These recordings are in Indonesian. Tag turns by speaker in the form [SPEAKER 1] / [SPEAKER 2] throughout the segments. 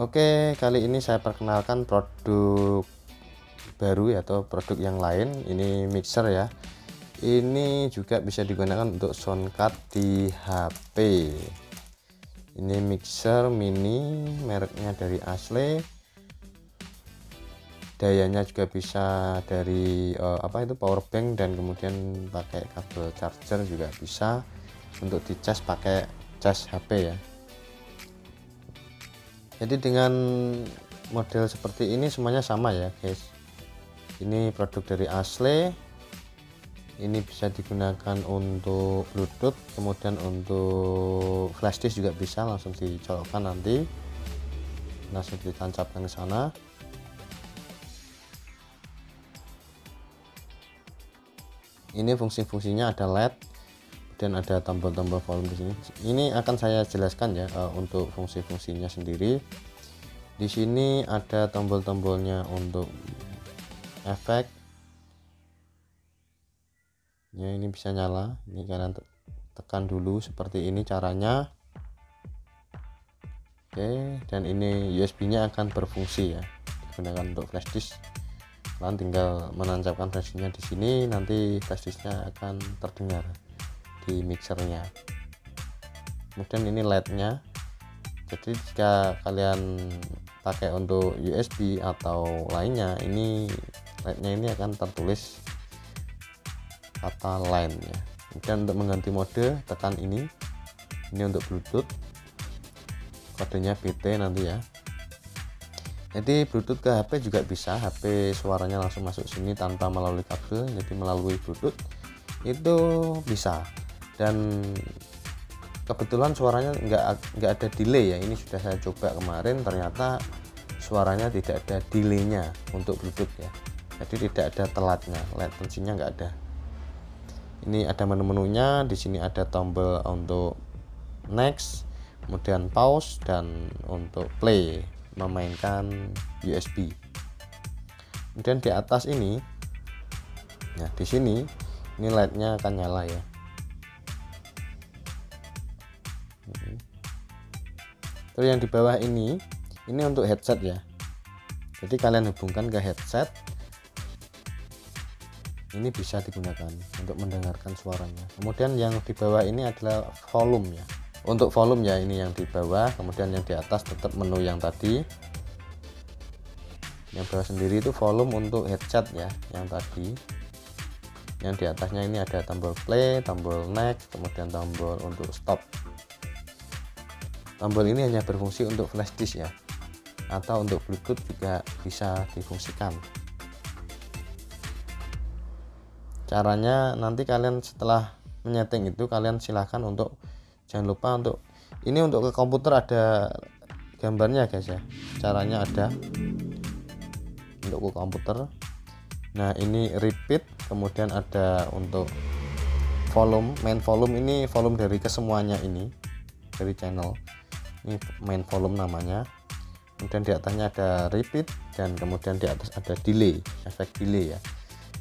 [SPEAKER 1] Oke, kali ini saya perkenalkan produk baru ya, atau produk yang lain. Ini mixer ya. Ini juga bisa digunakan untuk soundcard di HP. Ini mixer mini, mereknya dari Ashley. Dayanya juga bisa dari power bank, dan kemudian pakai kabel charger juga bisa untuk dicas pakai cas HP ya. Jadi dengan model seperti ini semuanya sama ya guys. Ini produk dari Ashley. Ini bisa digunakan untuk Bluetooth, kemudian untuk flash disk juga bisa, langsung dicolokkan nanti, langsung ditancapkan ke sana. Ini fungsi-fungsinya ada LED dan ada tombol-tombol volume di sini. Ini akan saya jelaskan ya untuk fungsi-fungsinya sendiri. Di sini ada tombol-tombolnya untuk efek. Ya, ini bisa nyala. Ini kalian tekan dulu seperti ini caranya. Oke, dan ini USB-nya akan berfungsi ya, digunakan untuk flash disk. Kalian tinggal menancapkan flash disknya di sini, nanti flash disknya akan terdengar di mixernya. Kemudian ini LED-nya. Jadi jika kalian pakai untuk USB atau lainnya, ini LED-nya ini akan tertulis kata line ya. Kemudian untuk mengganti mode tekan ini untuk Bluetooth, kodenya BT nanti ya. Jadi Bluetooth ke HP juga bisa, HP suaranya langsung masuk sini tanpa melalui kabel, jadi melalui Bluetooth itu bisa. Dan kebetulan suaranya nggak ada delay ya. Ini sudah saya coba kemarin, ternyata suaranya tidak ada delaynya untuk Bluetooth ya. Jadi tidak ada telatnya, latensinya nggak ada. Ini ada menu-menunya. Di sini ada tombol untuk next, kemudian pause, dan untuk play, memainkan USB. Kemudian di atas ini, nah di sini ini LED-nya akan nyala ya. Terus yang di bawah ini untuk headset ya. Jadi kalian hubungkan ke headset. Ini bisa digunakan untuk mendengarkan suaranya. Kemudian yang di bawah ini adalah volume ya. Untuk volume ya, ini yang di bawah. Kemudian yang di atas tetap menu yang tadi. Yang bawah sendiri itu volume untuk headset ya, yang tadi. Yang di atasnya ini ada tombol play, tombol next, kemudian tombol untuk stop. Tombol ini hanya berfungsi untuk flash disk ya, atau untuk Bluetooth juga bisa difungsikan. Caranya nanti kalian setelah menyeting itu, kalian silahkan untuk jangan lupa untuk ini, untuk ke komputer ada gambarnya guys ya. Caranya ada untuk ke komputer. Nah ini repeat, kemudian ada untuk volume, main volume. Ini volume dari kesemuanya, ini dari channel. Ini main volume namanya. Kemudian di atasnya ada repeat, dan kemudian di atas ada delay, efek delay ya.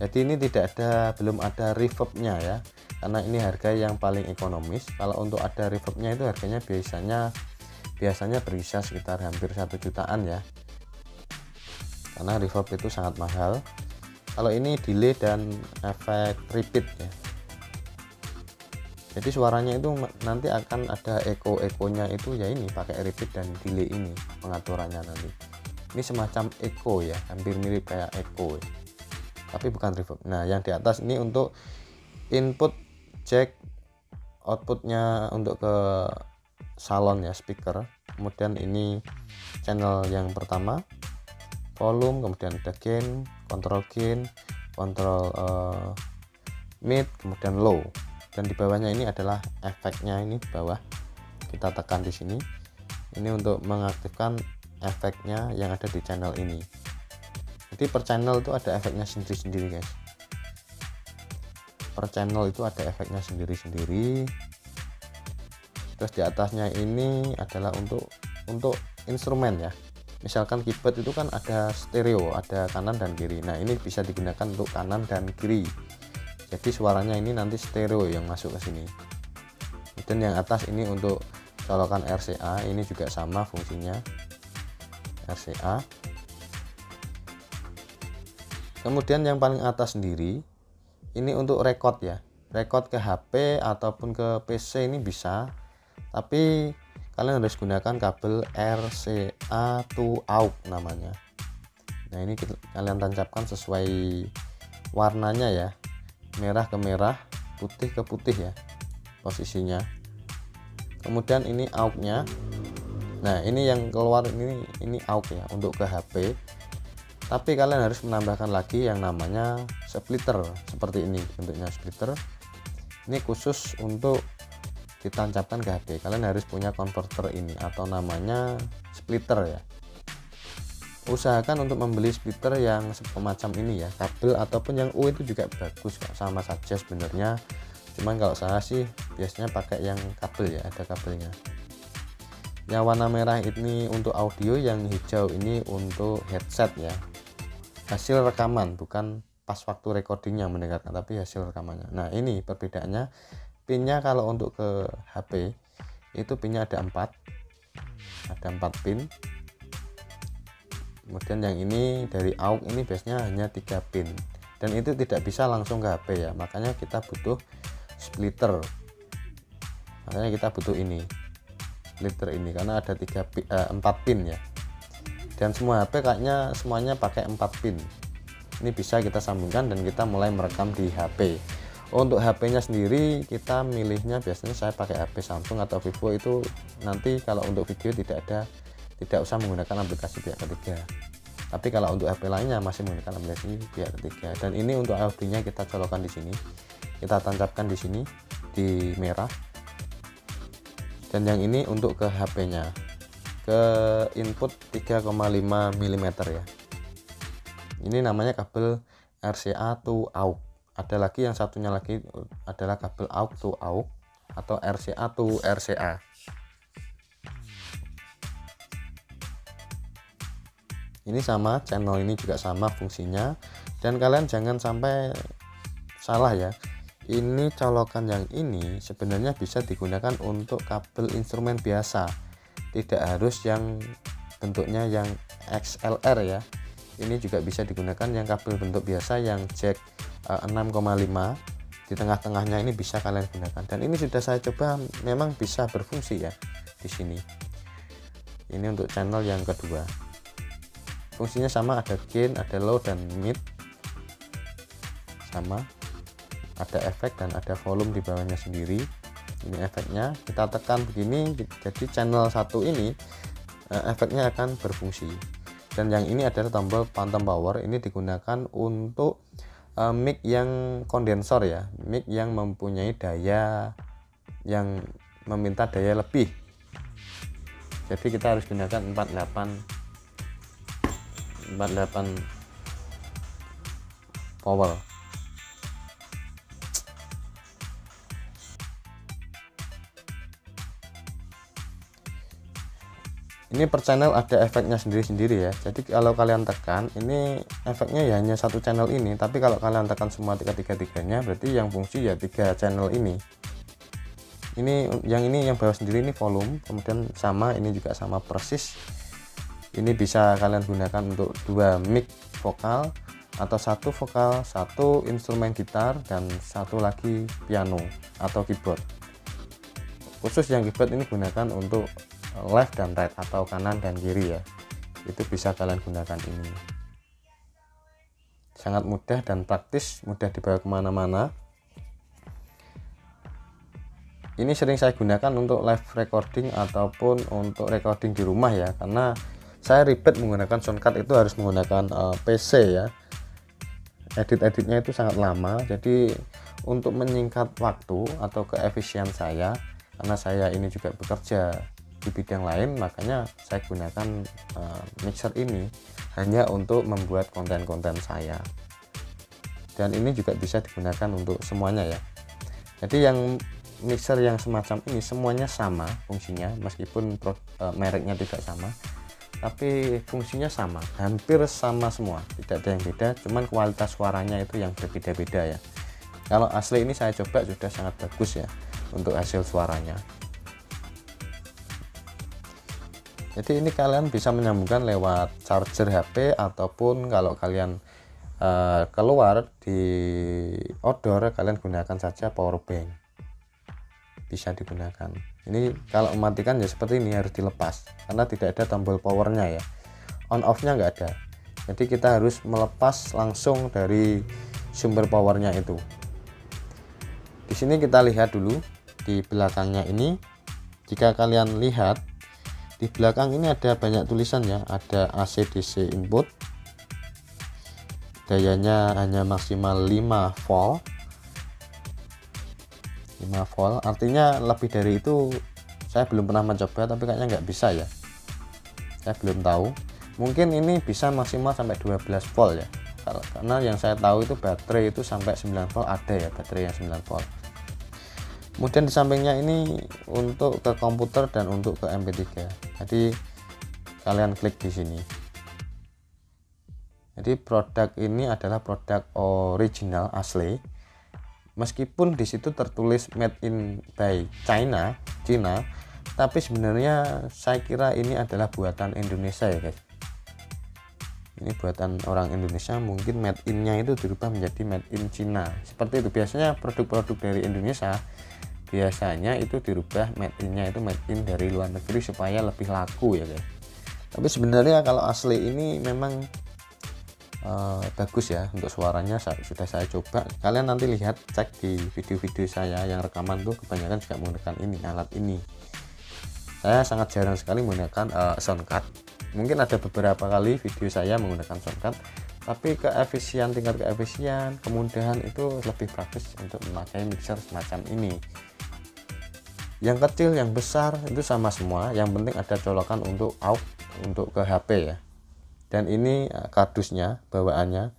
[SPEAKER 1] Jadi ini belum ada reverbnya ya, karena ini harga yang paling ekonomis. Kalau untuk ada reverbnya itu harganya biasanya berkisar sekitar hampir 1 jutaan ya, karena reverb itu sangat mahal. Kalau ini delay dan efek repeat ya, jadi suaranya itu nanti akan ada echo-nya itu ya, ini pakai repeat dan delay ini pengaturannya nanti. Ini semacam echo ya, hampir mirip kayak echo ya, tapi bukan reverb. Nah yang di atas ini untuk input jack, outputnya untuk ke salon ya, speaker. Kemudian ini channel yang pertama, volume, kemudian ada gain, kontrol mid, kemudian low. Dan di bawahnya ini adalah efeknya, ini di bawah kita tekan di sini. Ini untuk mengaktifkan efeknya yang ada di channel ini. Jadi per channel itu ada efeknya sendiri-sendiri guys. Per channel itu ada efeknya sendiri-sendiri. Terus di atasnya ini adalah untuk instrumen ya. Misalkan keyboard itu kan ada stereo, ada kanan dan kiri. Nah ini bisa digunakan untuk kanan dan kiri. Jadi suaranya ini nanti stereo yang masuk ke sini. Dan yang atas ini untuk colokan RCA, ini juga sama fungsinya. RCA. Kemudian yang paling atas sendiri ini untuk record ya, record ke HP ataupun ke PC ini bisa, tapi kalian harus gunakan kabel RCA to AUX namanya. Nah ini kalian tancapkan sesuai warnanya ya, merah ke merah, putih ke putih ya posisinya. Kemudian ini AUX-nya. Nah ini yang keluar ini AUX ya untuk ke HP, tapi kalian harus menambahkan lagi yang namanya splitter. Seperti ini bentuknya splitter, ini khusus untuk ditancapkan ke HP. Kalian harus punya konverter ini atau namanya splitter ya. Usahakan untuk membeli splitter yang semacam ini ya, kabel ataupun yang U itu juga bagus kok, sama saja sebenarnya. Cuman kalau saya sih biasanya pakai yang kabel ya, ada kabelnya. Yang warna merah ini untuk audio, yang hijau ini untuk headset ya, hasil rekaman, bukan pas waktu recordingnya mendengarkan, tapi hasil rekamannya. Nah ini perbedaannya, pinnya kalau untuk ke HP itu pinnya ada 4 pin. Kemudian yang ini dari AUX ini biasanya hanya 3 pin, dan itu tidak bisa langsung ke HP ya, makanya kita butuh splitter. Makanya kita butuh ini splitter ini karena ada 4 pin ya, dan semua HP kayaknya semuanya pakai 4 pin. Ini bisa kita sambungkan dan kita mulai merekam di HP. Untuk HP-nya sendiri kita milihnya, biasanya saya pakai HP Samsung atau Vivo. Itu nanti kalau untuk video tidak usah menggunakan aplikasi pihak ketiga, tapi kalau untuk HP lainnya masih menggunakan aplikasi pihak ketiga. Dan ini untuk audionya kita colokkan di sini, kita tancapkan di sini di merah, dan yang ini untuk ke HP-nya, ke input 3,5 mm ya. Ini namanya kabel RCA to AUX. Ada lagi yang satunya lagi adalah kabel AUX to AUX atau RCA to RCA. Ini sama, channel ini juga sama fungsinya, dan kalian jangan sampai salah ya. Ini colokan yang ini sebenarnya bisa digunakan untuk kabel instrumen biasa, tidak harus yang bentuknya yang XLR ya. Ini juga bisa digunakan yang kabel bentuk biasa yang jack 6,5 di tengah-tengahnya, ini bisa kalian gunakan. Dan ini sudah saya coba, memang bisa berfungsi ya di sini. Ini untuk channel yang kedua. Fungsinya sama, ada gain, ada low dan mid, sama, ada efek dan ada volume di bawahnya sendiri. Ini efeknya, kita tekan begini, jadi channel 1 ini efeknya akan berfungsi. Dan yang ini adalah tombol phantom power, ini digunakan untuk mic yang kondensor ya, mic yang mempunyai daya, yang meminta daya lebih. Jadi kita harus gunakan 48 power. Ini per channel ada efeknya sendiri-sendiri ya. Jadi kalau kalian tekan, ini efeknya ya hanya satu channel ini, tapi kalau kalian tekan semua tiga-tiganya, berarti yang fungsi ya 3 channel ini. Ini yang bawah sendiri ini volume, kemudian sama, ini juga sama persis. Ini bisa kalian gunakan untuk 2 mic vokal atau 1 vokal, 1 instrumen gitar, dan 1 lagi piano atau keyboard. Khusus yang keyboard ini gunakan untuk left dan right atau kanan dan kiri ya. Itu bisa kalian gunakan ini. Sangat mudah dan praktis, mudah dibawa kemana-mana. Ini sering saya gunakan untuk live recording ataupun untuk recording di rumah ya, karena saya ribet menggunakan soundcard, itu harus menggunakan PC ya. Edit-editnya itu sangat lama, jadi untuk menyingkat waktu atau keefisien saya, karena saya ini juga bekerja di bidang lain, makanya saya gunakan mixer ini hanya untuk membuat konten-konten saya. Dan ini juga bisa digunakan untuk semuanya ya. Jadi yang mixer yang semacam ini semuanya sama fungsinya, meskipun mereknya tidak sama, tapi fungsinya sama, hampir sama semua, tidak ada yang beda, cuman kualitas suaranya itu yang berbeda-beda ya. Kalau asli ini saya coba sudah sangat bagus ya untuk hasil suaranya. Jadi ini kalian bisa menyambungkan lewat charger HP, ataupun kalau kalian keluar di outdoor, kalian gunakan saja power bank, bisa digunakan. Ini kalau mematikan ya seperti ini, harus dilepas karena tidak ada tombol powernya ya, on off nya nggak ada. Jadi kita harus melepas langsung dari sumber powernya itu. Di sini kita lihat dulu di belakangnya ini. Jika kalian lihat di belakang ini ada banyak tulisan ya, ada AC DC input, dayanya hanya maksimal 5 volt. 5 volt artinya lebih dari itu saya belum pernah mencoba, tapi kayaknya nggak bisa ya, saya belum tahu. Mungkin ini bisa maksimal sampai 12 volt ya, karena yang saya tahu itu baterai itu sampai 9 volt ada ya, baterai yang 9 volt. Kemudian di sampingnya ini untuk ke komputer dan untuk ke MP3. Jadi kalian klik di sini. Jadi produk ini adalah produk original asli. Meskipun di situ tertulis made in by China, Cina, tapi sebenarnya saya kira ini adalah buatan Indonesia ya guys. Ini buatan orang Indonesia, mungkin made in-nya itu dirubah menjadi made in Cina. Seperti itu biasanya produk-produk dari Indonesia biasanya itu dirubah made in-nya itu made in dari luar negeri supaya lebih laku ya guys. Tapi sebenarnya kalau asli ini memang bagus ya, untuk suaranya sudah saya coba. Kalian nanti lihat, cek di video-video saya yang rekaman tuh kebanyakan juga menggunakan ini, alat ini. Saya sangat jarang sekali menggunakan soundcard. Mungkin ada beberapa kali video saya menggunakan soundcard, tapi tingkat keefisien, kemudahan itu lebih praktis untuk memakai mixer semacam ini. Yang kecil, yang besar itu sama semua, yang penting ada colokan untuk aux, untuk ke HP ya. Dan ini kardusnya bawaannya.